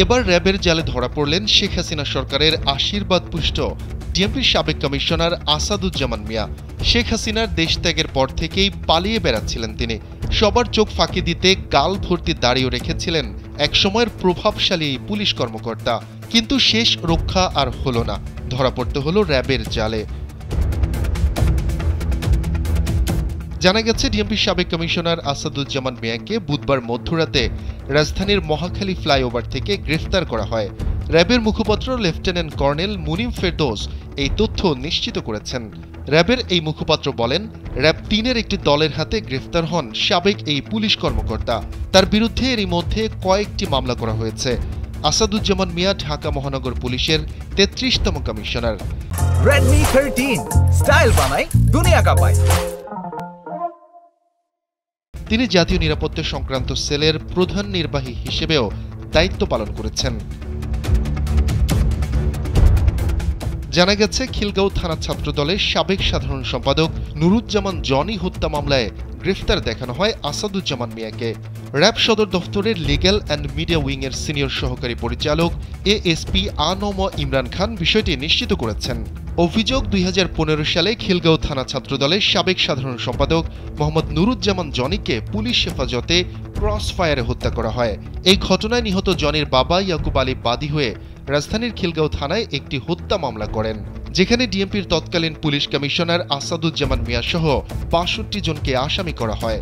এবার র্যাবের জালে ধরা পড়লেন শেখ হাসিনা সরকারের আশীর্বাদ পুষ্ট ডিএমপির সাবেক কমিশনার আসাদুজ্জামান মিয়া। শেখ হাসিনার দেশ ত্যাগের পর থেকেই পালিয়ে বেড়াচ্ছিলেন তিনি। সবার চোখ ফাঁকি দিতে গাল ভর্তি দাঁড়িয়ে রেখেছিলেন একসময়ের প্রভাবশালী এই পুলিশ কর্মকর্তা। কিন্তু শেষ রক্ষা আর হলো না, ধরা পড়তে হলো র্যাবের জালে। জানা গেছে ডিএমপির সাবেক কমিশনার আসাদুজ্জামান মিয়াকে বুধবার মধ্যরাতে রাজধানীর মহাখালী ফ্লাইওভার থেকে গ্রেফতার করা হয়। র্যাবের মুখপাত্র লেফটেন্যান্ট কর্নেল মুনিম ফেরদৌস এই তথ্য নিশ্চিত করেছেন। র্যাবের এই মুখপাত্র বলেন, র্যাব ৩-এর একটি দলের হাতে গ্রেফতার হন সাবেক এই পুলিশ কর্মকর্তা। তার বিরুদ্ধে এরই মধ্যে কয়েকটি মামলা করা হয়েছে। আসাদুজ্জামান মিয়া ঢাকা মহানগর পুলিশের ৩৩তম কমিশনার। Redmi 13 স্টাইল বানাই দুনিয়া কাঁপায়। তিনি জাতীয় নিরাপত্তা সংক্রান্ত সেলের প্রধান নির্বাহী হিসেবেও দায়িত্ব পালন করেছেন। জানা গেছে, খিলগাঁও থানা ছাত্রদলের সাবেক সাধারণ সম্পাদক নুরুজ্জামান জনি হত্যা মামলায় গ্রেফতার দেখানো হয় আসাদুজ্জামান মিয়াকে। র্যাব সদর দফতরের লিগ্যাল অ্যান্ড মিডিয়া উইংয়ের সিনিয়র সহকারী পরিচালক এএসপি আনম ইমরান খান বিষয়টি নিশ্চিত করেছেন। অভিযোগ, ২০১৫ সালে খিলগাঁও থানা ছাত্রদলের সাবেক সাধারণ সম্পাদক মোহাম্মদ নুরুজ্জামান জনিকে পুলিশ হেফাজতে ক্রস ফায়ারে হত্যা করা হয়। এই ঘটনায় নিহত জনির বাবা ইয়াকুব আলী বাদী হয়ে রাজধানীর খিলগাঁও থানায় একটি হত্যা মামলা করেন, যেখানে ডিএমপির তৎকালীন পুলিশ কমিশনার আসাদুজ্জামান মিয়া সহ ৬২ জনকে আসামি করা হয়।